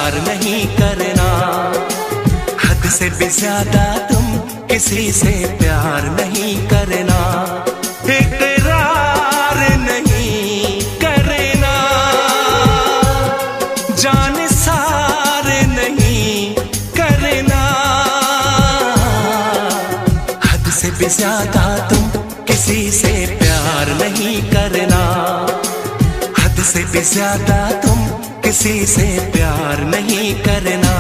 प्यार नहीं करना, हद से भी ज्यादा तुम किसी से प्यार नहीं करना, इकरार नहीं करना, जान सार नहीं करना, हद से भी ज्यादा तुम किसी से प्यार नहीं करना, हद से भी ज्यादा तुम किसी से प्यार नहीं करना।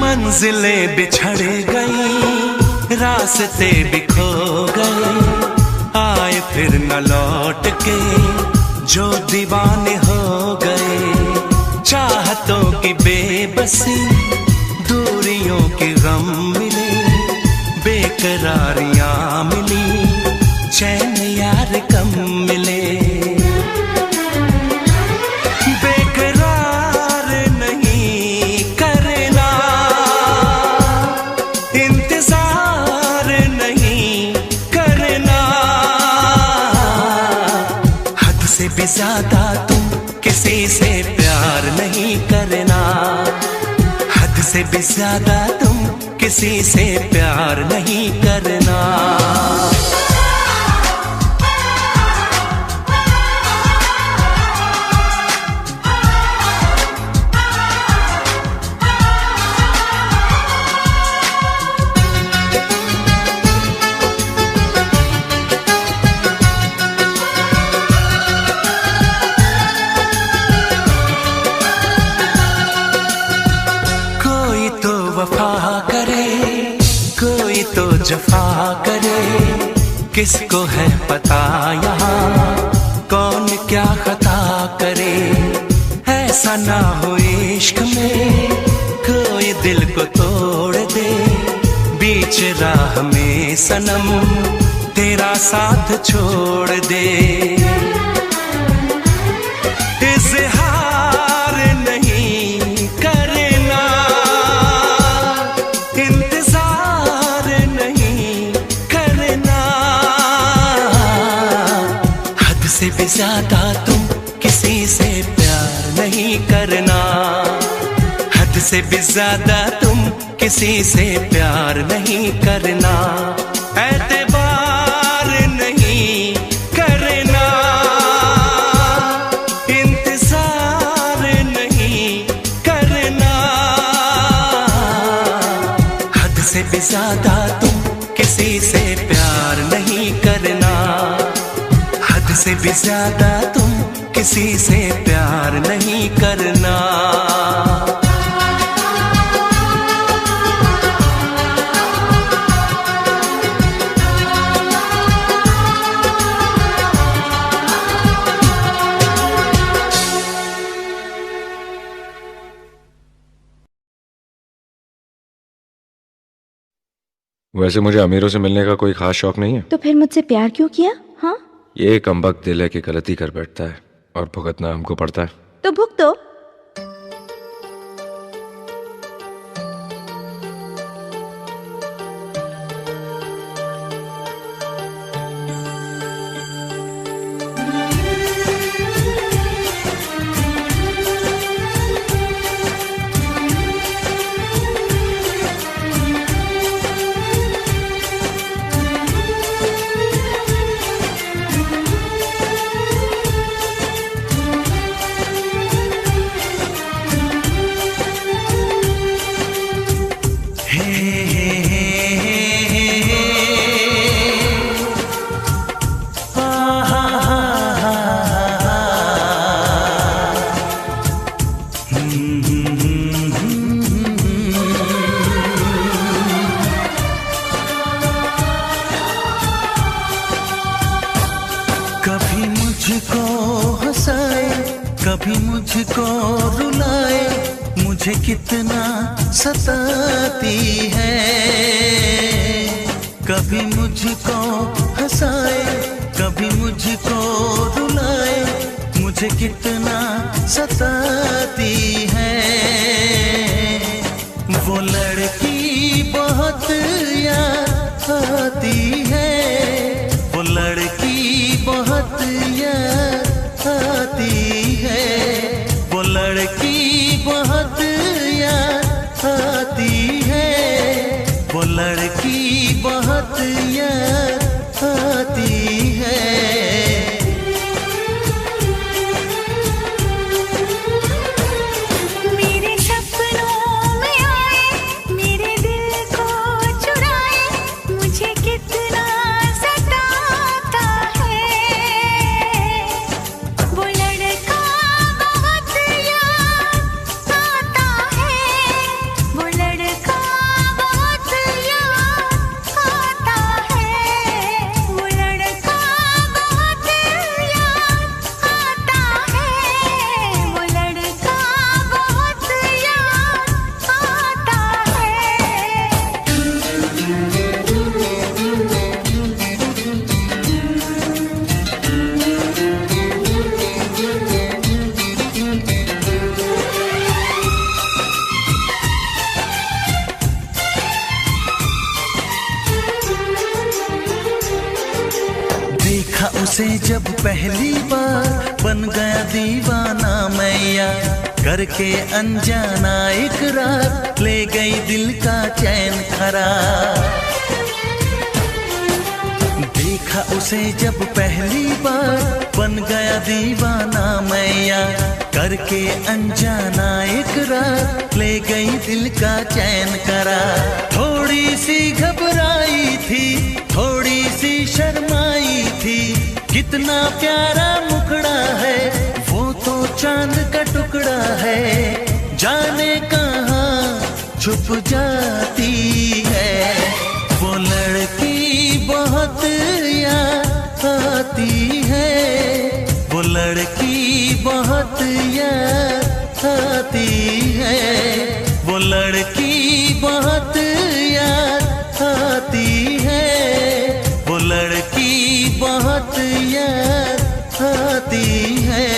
मंजिलें बिछड़ गई, रास्ते भी खो गए, आए फिर न लौट के जो दीवाने हो गए, चाहतों की बेबसी, दूरियों के गम मिले, बेकरारियां मिली, चैन यार कम मिले, ज्यादा तुम किसी से प्यार नहीं करना, हद से भी ज्यादा तुम किसी से प्यार नहीं करना। जफा करे, किसको है पता यहाँ कौन क्या खता करे, ऐसा ना हो इश्क में कोई दिल को तोड़ दे, बीच राह में सनम तेरा साथ छोड़ दे, इज़हार नहीं करना, इंतजार नहीं करना, हद से भी ज्यादा तुम किसी से प्यार नहीं करना, हद से भी ज्यादा तुम किसी से प्यार नहीं करना, एतबार नहीं करना, इंतजार नहीं करना, हद से भी ज्यादा तुम किसी से प्यार नहीं करना, हद से भी ज्यादा तुम किसी से प्यार नहीं करना। वैसे मुझे अमीरों से मिलने का कोई खास शौक नहीं है। तो फिर मुझसे प्यार क्यों किया? हाँ, ये कमबख्त दिल है कि गलती कर बैठता है और भुगतना हमको पड़ता है। तो भुगतो। कभी मुझको रुलाए, मुझे कितना सताती है, कभी मुझको हंसाए, कभी मुझको रुलाए, मुझे कितना सताती है। वो लड़की बहुत याद आती है, वो लड़की बहुत याद आती है, वो लड़की बहुत याद आती है, वो लड़की बहुत याद आती है। मेरे सपनों में आए, मेरे दिल को चुराए, मुझे कितना सताता है। वो लड़का बहुत याद आता है, वो लड़का बहुत याद आता है, वो लड़का बहुत याद आता है, वो लड़का बहुत याद आता देखा उसे जब पहली बार, बन गया दीवाना मैया, करके अनजाना इकरार, ले गई दिल का चैन करार। देखा उसे जब पहली बार, बन गया दीवाना मैया, करके अनजाना इकरार, ले गई दिल का चैन करार। थोड़ी सी घबराई थी, थोड़ी सी शर्माई थी, कितना प्यारा मुखड़ा है, वो तो चांद का टुकड़ा है, जाने कहाँ छुप जाती है। वो लड़की बहुत याद आती है, वो लड़की बहुत याद आती है, वो लड़की बहुत याद आती है, वो लड़की बहुत याद आती है।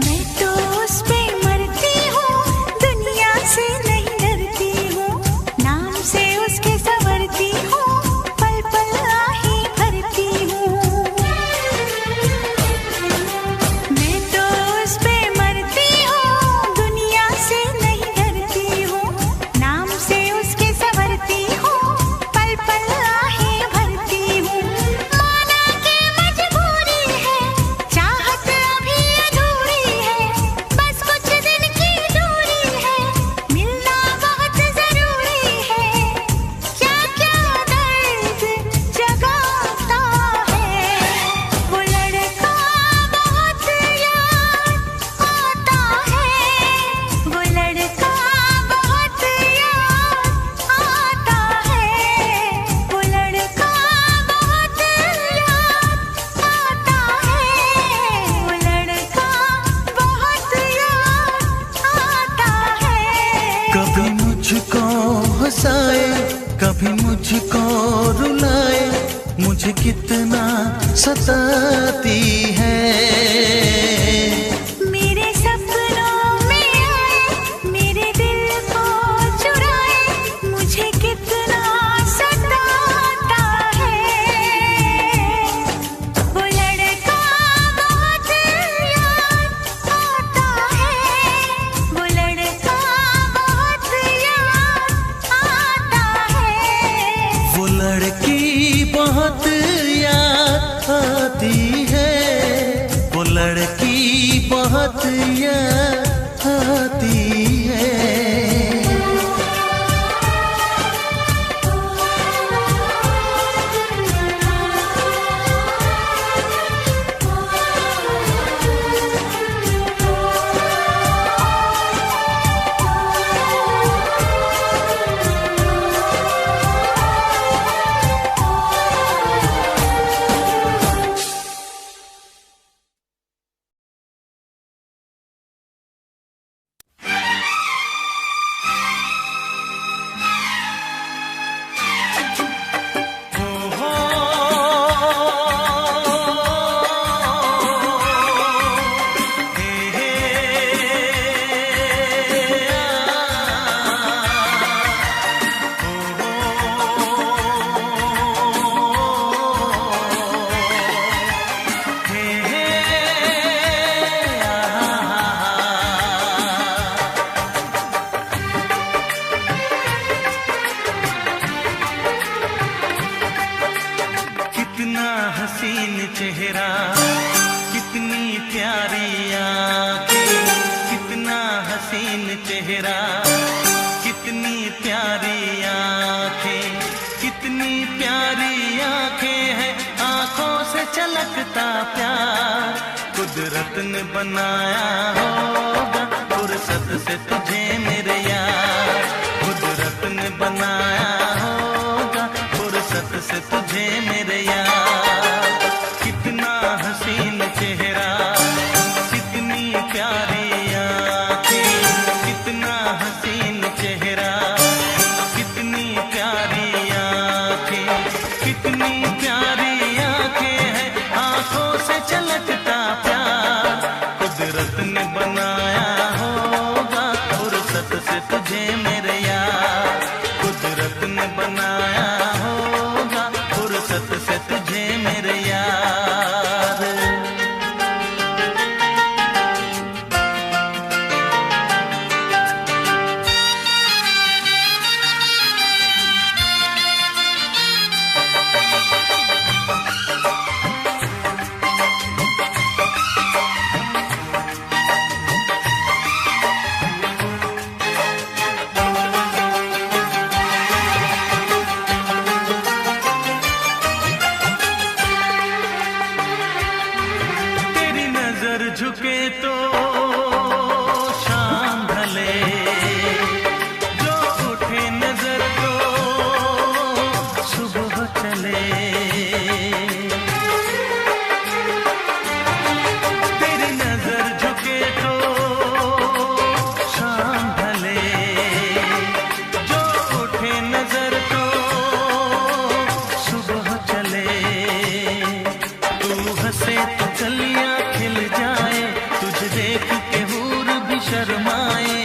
मैं तो उस पे मरती हूँ, दुनिया से नहीं डरती हूँ, नाम से उसके संवरती हूँ, पल पल आही भरती हूँ। मैं तो उस पे मरती हूँ, दुनिया से नहीं डरती हूँ, नाम से उसके संवरती हूँ, पल पल आही भरती हूँ। माना के मजबूरी है, चाहत अभी अधूरी है, बस कुछ दिन की दूरी है, मिलना बहुत जरूरी है। क्या क्या दर्द जगाता है, वो लड़का बहुत याद आता है, वो लड़का बहुत याद आता है, वो लड़का बहुत याद आता है, वो लड़का बहुत याद आता है। कभी मुझको हंसाए, कभी मुझको रुलाए, मुझे कितना सताती है। मेरे सपनों में आए, मेरे दिल को चुराए, मुझे कितना सताता है। वो लड़का बहुत याद आता है, वो लड़का बहुत याद आता है, वो लड़की बहुत याद आती है, वो लड़की हसीन चेहरा, कितनी प्यारी आंखें, कितना हसीन चेहरा, कितनी प्यारी आंखें, कितनी प्यारी आंखें हैं, आंखों से छलकता प्यार। कुदरत ने बनाया होगा फुर्सत से तुझे मेरे यार, कुदरत ने बनाया होगा फुर्सत से तुझे मेरे यार। कितना हसीन चेहरा, कितनी प्यारी आंखें, कितना हसीन चेहरा, कितनी प्यारी आंखें, कितनी प्यारी आंखें हैं, आंखों से छलकता प्यार। कुदरत ने बनाया होगा फुर्सत से तुझे मेरे यार, कुदरत ने बनाया होगा फुर्सत से तुझे मेरे यार। तेरी नजर झुके तो शाम ढले, जो उठे नजर तो सुबह चले। तेरी नजर झुके तो शाम ढले, जो उठे नजर तो सुबह चले। तू हंसे तो कलियां खिल जाए, तुझे देख के हूर भी शर्माए।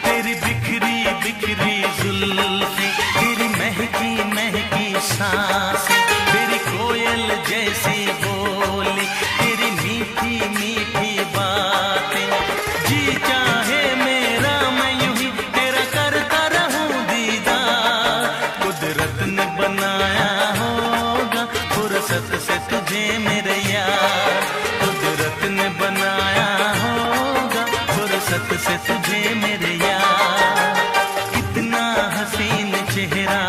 तेरी बिखरी बिखरी जुल्फें, तेरी महकी महकी सांसें, तेरी कोयल जैसी बोली, तेरी मीठी मीठी बातें। जी चाहे मेरा मैं यूं ही तेरा करता रहूं दीदार। कुदरत ने बनाया होगा फुर्सत से तुझे मेरे यार, कुदरत ने बनाया होगा फुर्सत से तुझे मेरे यार। कितना हसीन चेहरा,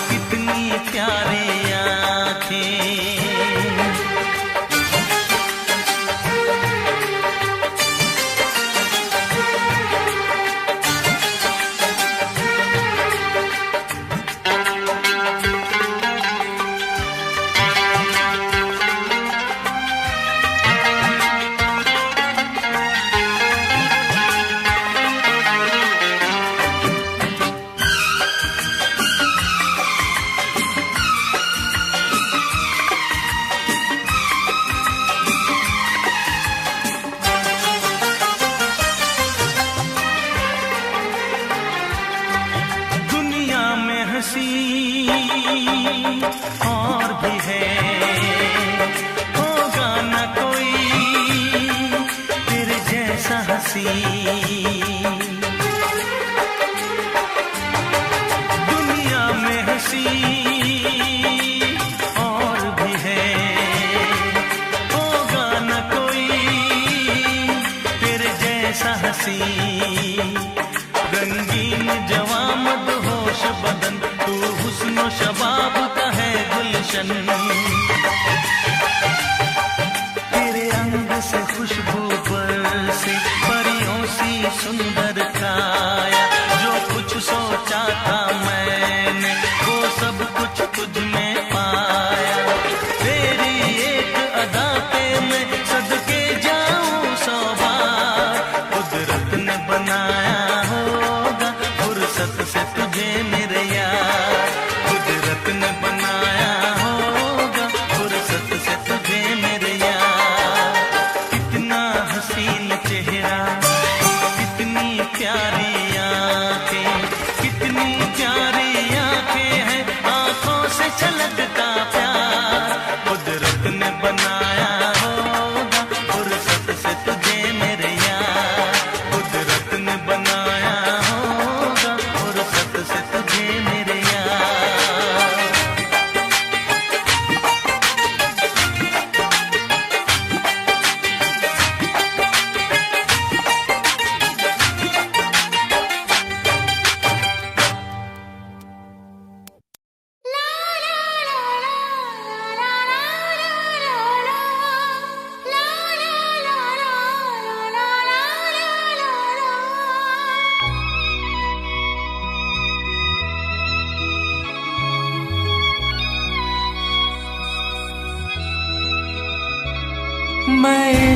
कितनी प्यारी आंखें। दुनिया में हंसी और भी है, होगा न कोई तेरे जैसा हंसी। दुनिया में हंसी और भी है, होगा न कोई तेरे जैसा हंसी। रंगीन जवां मदहोश बदन, तू हुस्न शबाब का है गुलशन। तेरे अंग से खुशबू बरसे, परियों सी सुंदर काया। जो कुछ सोचा था मैंने वो सब कुछ तुझ में पाया। तेरी एक अदा पे मैं सदके जाऊं 100 बार। कुदरत ने बनाया होगा फुर्सत से तुझे मेरे यार, कुदरत ने बनाया होगा फुर्सत से तुझे मेरे यार। कितना हसीन चेहरा, कितनी प्यारी आंखें, कितनी प्यारी आंखें हैं, आंखों से छलकता प्यार। कुदरत ने बनाया होगा फुर्सत से तुझे मेरे यार, कुदरत ने बनाया होगा फुर्सत से तुझे मेरे यार।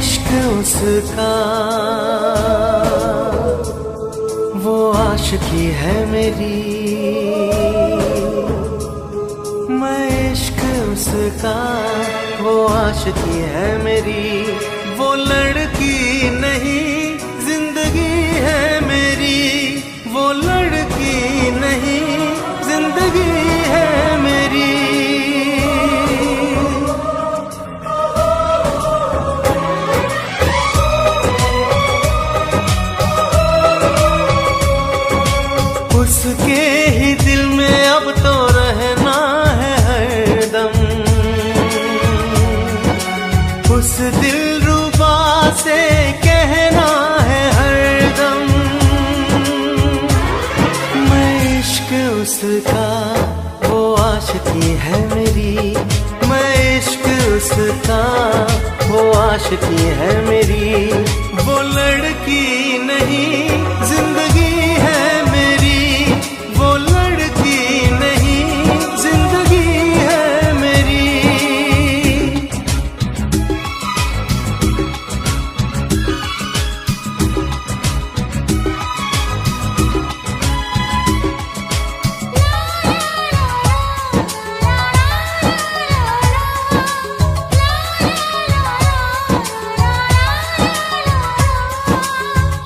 इश्क उसका वो आशिकी है मेरी, मैं इश्क उसका वो आशिकी है मेरी, वो लड़की नहीं जिंदगी है मेरी, वो लड़की नहीं जिंदगी है मेरी। उसके ही दिल में अब तो रहना है हरदम, उस दिलरुबा से कहना है हरदम, मैं इश्क उसका वो आशिकी है मेरी, मैं इश्क उसका वो आशिकी है मेरी, वो लड़की नहीं जिंदगी है मेरी, वो लड़की नहीं जिंदगी है मेरी।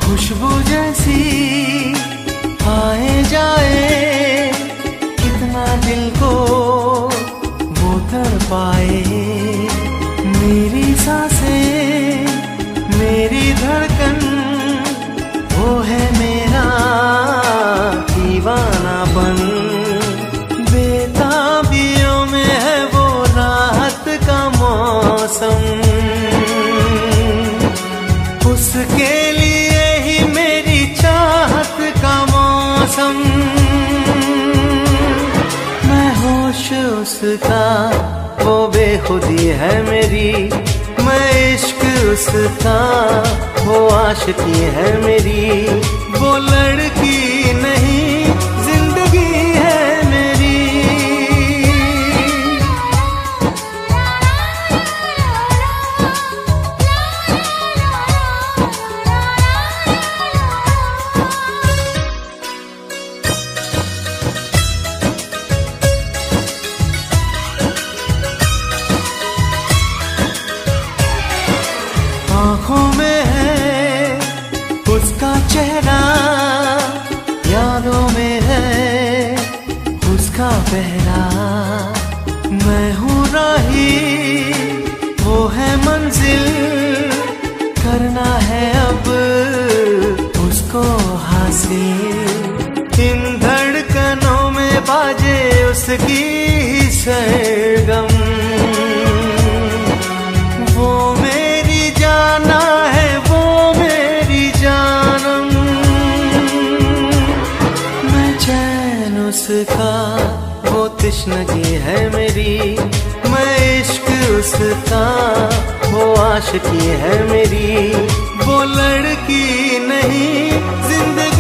खुशबू जैसी आए जाए, कितना दिल को वो तड़पाए, मेरी सांसें मेरी धड़कन वो है मेरा दीवानापन, बेताबियों में है वो राहत का मौसम, उसके लिए ही मेरी चाहत का मौसम, मैं होश उसका वो बेखुदी है मेरी, मैं इश्क उसका वो आशिकी है मेरी, वो लड़की नहीं जिंदगी है मेरी। आँखों में है उसका चेहरा, यादों में है उसका पहरा, मैं हूँ राही वो है मंजिल, करना है अब उसको हासिल, इन धड़कनों में बाजे उसकी ही सरगम, वो मेरी जाना है वो मेरी जानम, मैं चैन उसका वो तृष्णगी है मेरी, मैं इश्क उसका वो आशिकी है मेरी, वो लड़की नहीं जिंदगी